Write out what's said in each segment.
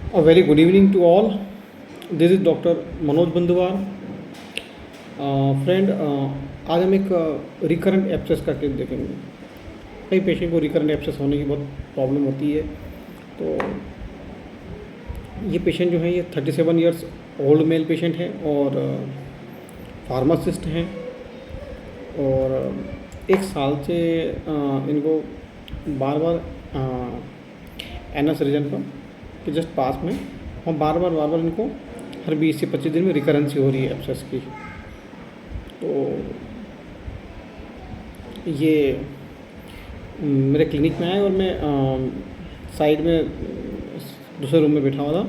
A very good evening to all. This is doctor Manoj Banduwar. Friend, आज हम एक recurrent abscess का केस देखेंगे। कई पेशेंट को रिकरेंट एब्सेस होने की बहुत प्रॉब्लम होती है। तो ये पेशेंट जो है ये 37 इयर्स ओल्ड मेल पेशेंट है और फार्मासिस्ट हैं और एक साल से इनको बार बार एनएस रीजन के जस्ट पास में और बार बार इनको हर 20 से 25 दिन में रिकरेंसी हो रही है एब्सेस की। तो ये मेरे क्लिनिक में आए और मैं साइड में दूसरे रूम में बैठा हुआ था,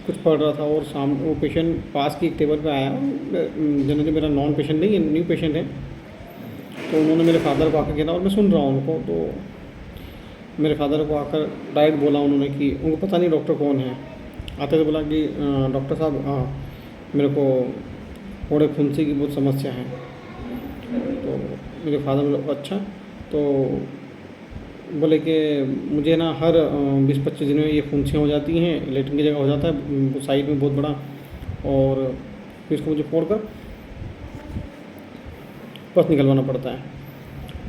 कुछ पढ़ रहा था और सामने वो पेशेंट पास की एक टेबल पे आया। जनरली मेरा नॉन पेशेंट नहीं है, न्यू पेशेंट है। तो उन्होंने मेरे फादर को आकर कहना और मैं सुन रहा हूँ उनको। तो मेरे फादर को आकर डायरेक्ट बोला उन्होंने कि उनको पता नहीं डॉक्टर कौन है। आते तो बोला कि डॉक्टर साहब, मेरे को फोड़े फुंसी की बहुत समस्या है। तो मेरे फादर बोले अच्छा। तो बोले कि मुझे ना हर 20-25 दिन में ये फुंसियाँ हो जाती हैं, लेटरिन की जगह हो जाता है साइड में बहुत बड़ा, और फिर इसको मुझे फोड़ कर पस निकलवाना पड़ता है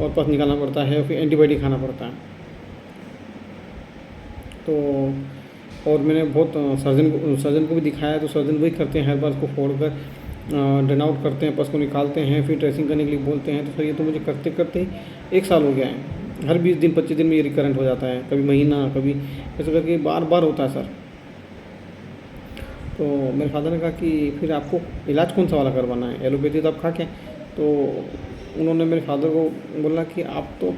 और पस निकालना पड़ता है, फिर एंटीबायोटिक खाना पड़ता है। तो और मैंने बहुत सर्जन को भी दिखाया, तो सर्जन वही करते हैं, हर बार उसको फोड़ कर ड्रेन आउट करते हैं, पस को निकालते हैं, फिर ड्रेसिंग करने के लिए बोलते हैं। तो सर ये तो मुझे करते करते ही 1 साल हो गया है। हर 20 दिन 25 दिन में ये रिकरेंट हो जाता है, कभी महीना, कभी ऐसा करके बार बार होता है सर। तो मेरे फादर ने कहा कि फिर आपको इलाज कौन सा वाला करवाना है, एलोपैथी तो आप खा के। तो उन्होंने मेरे फादर को बोला कि आप तो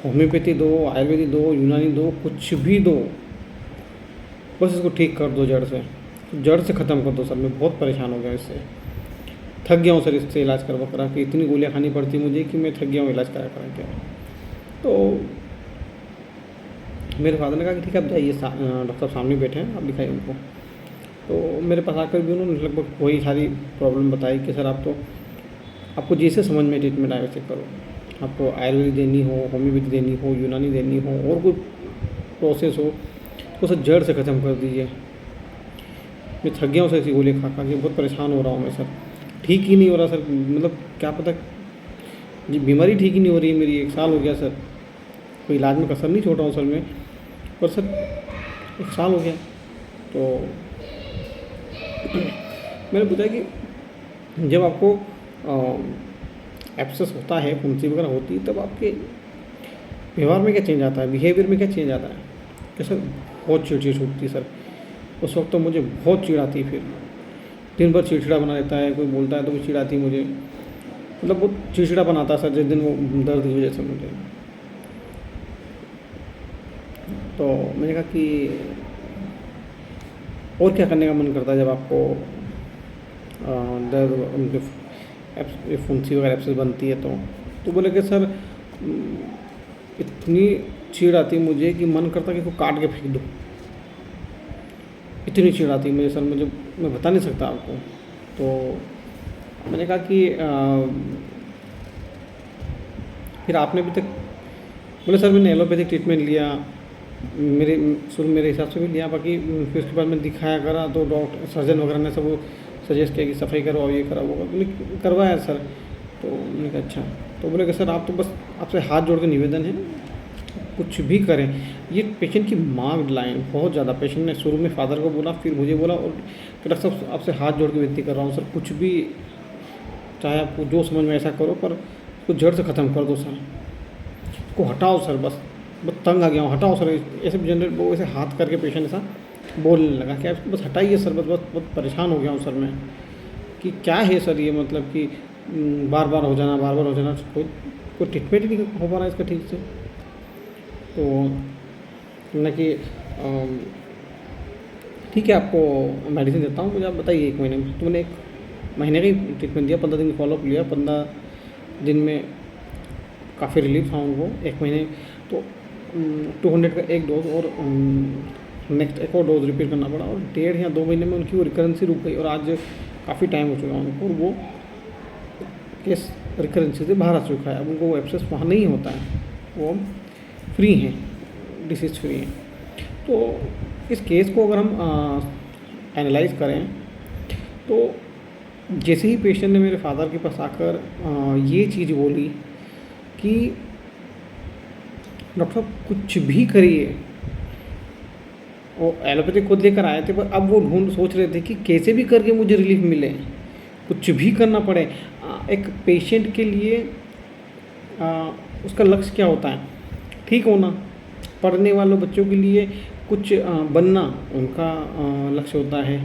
होम्योपैथी दो, आयुर्वेदिक दो, यूनानी दो, कुछ भी दो, बस इसको ठीक कर दो, जड़ से ख़त्म कर दो सर। मैं बहुत परेशान हो गया इससे, थक गया हूँ सर इससे इलाज करवा करा के। इतनी गोलियाँ खानी पड़ती मुझे कि मैं थक गया हूँ इलाज करा के। तो मेरे फादर ने कहा कि ठीक है आप जाइए, डॉक्टर साहब सामने बैठे हैं, आप दिखाइए उनको। तो मेरे पास आकर भी उन्होंने लगभग वही सारी प्रॉब्लम बताई कि सर आपको जैसे समझ में ट्रीटमेंट आए वैसे करो। आपको आयुर्वेदिक देनी हो, होम्योपैथी देनी हो, यूनानी देनी हो, और कोई प्रोसेस हो तो सर जड़ से ख़त्म कर दीजिए। मैं थक गया हूँ सर ऐसी गोली खा के, बहुत परेशान हो रहा हूँ मैं सर। ठीक ही नहीं हो रहा सर, मतलब क्या पता जी बीमारी ठीक ही नहीं हो रही है मेरी। 1 साल हो गया सर, कोई इलाज में कसर नहीं छोड़ रहा हूँ सर मैं, पर सर 1 साल हो गया। तो मैंने पूछा कि जब आपको एब्सेस होता है, फुंसी वगैरह होती है, तब आपके व्यवहार में क्या चेंज आता है, बिहेवियर में क्या चेंज आता है? कि सर बहुत चिड़चिड़ छूटती सर। उस वक्त तो मुझे बहुत चिढ़ आती, फिर दिन भर चिड़चिड़ा बना रहता है। कोई बोलता है तो कोई चिढ़ आती मुझे, मतलब बहुत चिड़चिड़ा बनाता सर जिस दिन वो दर्द की वजह से मुझे। तो मैंने कहा कि और क्या करने का मन करता है जब आपको दर्द फुंसी वगैरह एब्सेस बनती है। तो बोले कि सर इतनी चिढ़ आती मुझे कि मन करता कि इसको काट के फेंक दूँ, इतनी चिढ़ आती मुझे सर, मैं बता नहीं सकता आपको। तो मैंने कहा कि फिर आपने अभी तक, बोले सर मैंने एलोपैथिक ट्रीटमेंट लिया, मेरे हिसाब से भी लिया, बाकी फिर उसके बाद मैं दिखाया करा तो डॉक्टर सर्जन वगैरह ने सब वो सजेस्ट किया कि सफाई करवाओ, ये कराओ, वो मैंने करवाया सर। तो मैंने कहा अच्छा। तो बोले कि सर आप तो बस आपसे हाथ जोड़ के निवेदन है, कुछ भी करें। ये पेशेंट की मांग लाइन बहुत ज़्यादा, पेशेंट ने शुरू में फादर को बोला, फिर मुझे बोला, और डॉक्टर साहब आपसे हाथ जोड़ के विनती कर रहा हूँ सर, कुछ भी चाहे आपको जो समझ में ऐसा करो, पर उसको जड़ से ख़त्म कर दो सर, उसको हटाओ सर, बस तंग आ गया हूँ, हटाओ सर। ऐसे जनरल वो ऐसे हाथ करके पेशेंट ऐसा बोलने लगा कि आप बस हटाइए सर, बस बहुत परेशान हो गया हूँ सर मैं, कि क्या है सर ये, मतलब कि बार बार हो जाना, कोई ट्रीटमेंट ही नहीं हो पा रहा है इसका ठीक से। तो न कि ठीक है आपको मेडिसिन देता हूँ, मुझे आप बताइए 1 महीने में। तो मैंने 1 महीने का ही ट्रीटमेंट दिया, 15 दिन का फॉलोअप लिया। 15 दिन में काफ़ी रिलीफ था उनको। 1 महीने तो 200 का एक डोज और नेक्स्ट एक और डोज रिपीट करना पड़ा, और 1.5 या 2 महीने में उनकी वो रिकरेंसी रुक गई। और आज काफ़ी टाइम हो चुका उनको, और वो केस रिकरेंसी से बाहर आ चुका है। अब उनको वो एब्सेस वहाँ नहीं होता है, वो फ्री हैं, डिसीज़ फ्री हैं। तो इस केस को अगर हम एनालाइज करें तो जैसे ही पेशेंट ने मेरे फादर के पास आकर ये चीज़ बोली कि डॉक्टर साहब कुछ भी करिए, वो एलोपैथी खुद लेकर आए थे, पर अब वो सोच रहे थे कि कैसे भी करके मुझे रिलीफ मिले, कुछ भी करना पड़े। एक पेशेंट के लिए उसका लक्ष्य क्या होता है? ठीक होना। पढ़ने वालों बच्चों के लिए कुछ बनना उनका लक्ष्य होता है।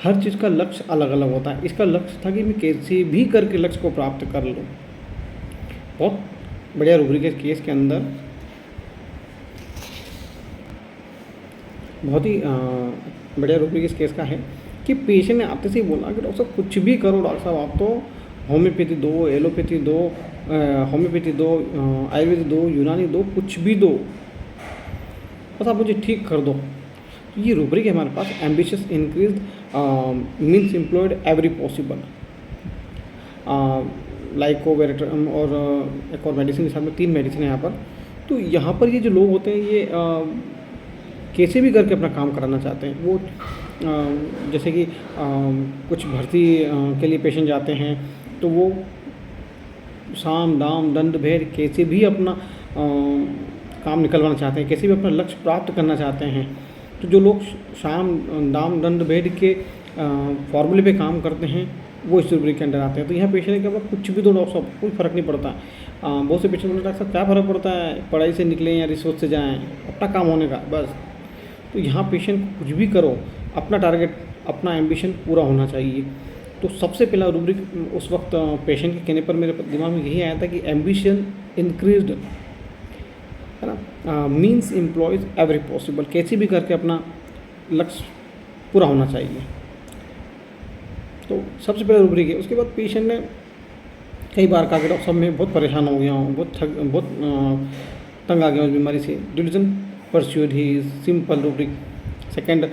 हर चीज़ का लक्ष्य अलग अलग होता है। इसका लक्ष्य था कि मैं कैसे भी करके लक्ष्य को प्राप्त कर लूँ। बहुत बढ़िया रूब्रिक है केस के अंदर, बहुत ही बढ़िया रूब्रिक इस केस का है कि पेशेंट ने आते से ही बोला कि डॉक्टर साहब कुछ भी करो, डॉक्टर साहब आप तो होम्योपैथी दो, एलोपैथी दो, होम्योपैथी दो, आयुर्वेद दो, यूनानी दो, कुछ भी दो, बस आप मुझे ठीक कर दो। तो ये रूब्रिक है हमारे पास, ambitious increase means employed every possible, लाइकोवेरेट्रम और एक और मेडिसिन के साथ में 3 मेडिसिन है यहाँ पर। तो यहाँ पर ये जो लोग होते हैं ये कैसे भी करके अपना काम कराना चाहते हैं। वो जैसे कि कुछ भर्ती के लिए पेशेंट जाते हैं तो वो साम दाम दंड भेद कैसे भी अपना काम निकलवाना चाहते हैं, कैसे भी अपना लक्ष्य प्राप्त करना चाहते हैं। तो जो लोग साम दाम दंड भेद के फॉर्मूले पे काम करते हैं वो इस रूब्रिक के अंडर आते हैं। तो यहाँ पेशेंट के बाद कुछ भी दो डॉक्टर साहब, कोई फ़र्क नहीं पड़ता। बहुत से पेशेंट बोलते डॉक्टर साहब क्या फ़र्क पड़ता है, पढ़ाई से निकलें या रिसोर्स से जाएँ, अपना काम होने का बस। तो यहाँ पेशेंट को कुछ भी करो, अपना टारगेट, अपना एम्बिशन पूरा होना चाहिए। तो सबसे पहला रूब्रिक उस वक्त पेशेंट के कहने पर मेरे दिमाग में यही आया था कि एम्बिशन इंक्रीज्ड, है ना, मीन्स एम्प्लॉयज एवरी पॉसिबल, कैसे भी करके अपना लक्ष्य पूरा होना चाहिए। तो सबसे पहला रूब्रिक है। उसके बाद पेशेंट ने कई बार कहा कि डॉक्टर साहब मैं बहुत परेशान हो गया हूँ, बहुत तंग आ गया हूँ इस बीमारी से। डिलीजन परस्यूड ही सिंपल रूब्रिक। सेकेंड,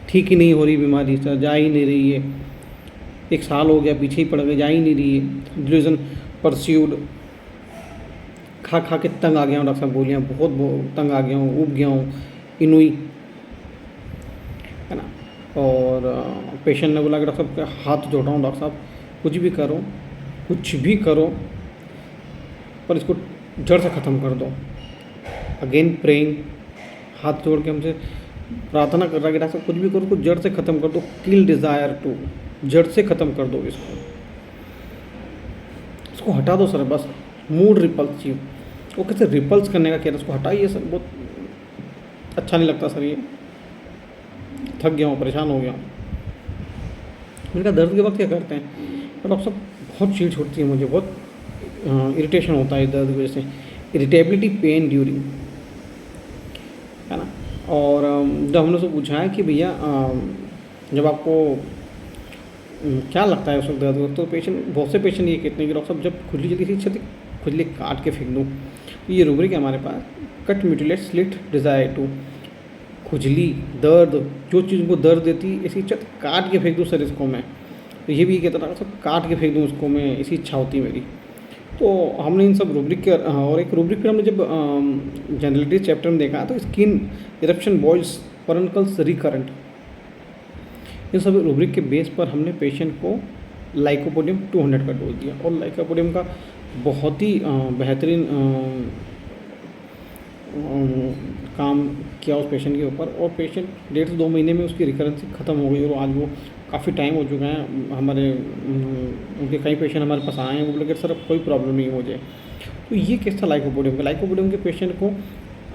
ठीक ही नहीं हो रही बीमारी, सर जा ही नहीं रही है, 1 साल हो गया पीछे ही पड़ गए, जा ही नहीं रही है। डिलीजन परस्यूड, खा खा के तंग आ गया हूँ डॉक्टर साहब, गोलियाँ बहुत तंग आ गया हूँ, उब गया हूँ, इनुई, है ना। और पेशेंट ने बोला कि डॉक्टर साहब हाथ जोड़ रहा हूँ, डॉक्टर साहब कुछ भी करो, कुछ भी करो, पर इसको जड़ से ख़त्म कर दो। अगेन प्रेइंग, हाथ जोड़ के हमसे प्रार्थना कर रहा है कि डॉक्टर साहब कुछ भी करो, कुछ जड़ से ख़त्म कर दो। किल डिज़ायर टू, जड़ से ख़त्म कर दो इसको हटा दो सर, बस। मूड रिपल्सिव, वो कैसे रिपल्स करने का कह रहा है, उसको हटाइए सर, बहुत अच्छा नहीं लगता सर, ये थक गया हूँ, परेशान हो गया हूँ। मैंने कहा दर्द के वक्त क्या करते हैं? तो डॉक्टर साहब बहुत चीड़ छूटती है मुझे, बहुत इरिटेशन होता है दर्द की वजह से, इरिटेबिलिटी, पेन ड्यूरिंग, है ना। और जब हमने उसको पूछा है कि भैया जब आपको क्या लगता है उस वक्त दर्द, तो बहुत से पेशेंट ये कहते हैं कि डॉक्टर साहब जब खुजली जल्दी सी इच्छा थी खुजली काट के फेंक दूँ। तो ये रूब्रिक है हमारे पास, cut mutilate slit desire to. खुजली, दर्द, जो चीज़ को दर्द देती ऐसी इच्छा काट के फेंक दूँ सर इसको मैं। तो ये भी कहता था सब काट के फेंक दूँ उसको मैं, ऐसी इच्छा होती है मेरी। तो हमने इन सब रूब्रिक के और एक रूब्रिक पर हमने जब जनरलिटी चैप्टर में देखा तो स्किन इरप्शन, बॉइल्स, परनकल्स रिकरेंट, इन सब रूब्रिक के बेस पर हमने पेशेंट को लाइकोपोडियम 200 का डोज दिया। और लाइकोपोडियम का बहुत ही बेहतरीन काम किया उस पेशेंट के ऊपर, और पेशेंट 1.5 से 2 महीने में उसकी रिकरेंसी ख़त्म हो गई। और आज वो काफ़ी टाइम हो चुका है, हमारे उनके कई पेशेंट हमारे पास आए हैं, वो बोले कि सर अब कोई प्रॉब्लम नहीं है मुझे। तो ये केस था लाइकोपोडियम का। लाइकोपोडियम के पेशेंट को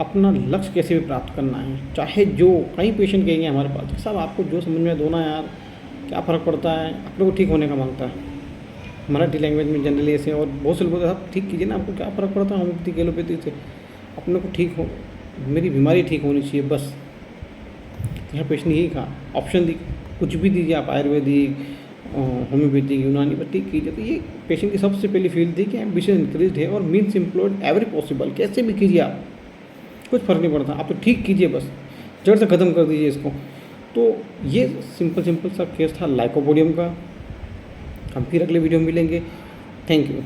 अपना लक्ष्य कैसे भी प्राप्त करना है, चाहे जो कई पेशेंट कहेंगे हमारे पास कि साहब आपको जो समझ में दो ना यार, क्या फ़र्क पड़ता है, अपने को ठीक होने का मांगता है। मराठी लैंग्वेज में जनरली ऐसे, और बहुत से लोग साहब ठीक कीजिए ना, आपको क्या फ़र्क पड़ता है होम्योपैथी एलोपैथी से, अपने को ठीक हो, मेरी बीमारी ठीक होनी चाहिए बस। यहाँ पेशेंट यही कहा, ऑप्शन दी, कुछ भी दीजिए आप, आयुर्वेदिक, होम्योपैथिक, यूनानी, पर ठीक कीजिए। तो ये पेशेंट की सबसे पहली फील्ड थी कि एम्बिशन इंक्रीज है और मीन्स एम्प्लॉयड एवरी पॉसिबल, कैसे भी कीजिए आप, कुछ फ़र्क नहीं पड़ता, आप तो ठीक कीजिए बस, जड़ से ख़त्म कर दीजिए इसको। तो ये सिंपल सा केस था लाइकोपोडियम का। हम फिर अगले वीडियो में मिलेंगे। Thank you.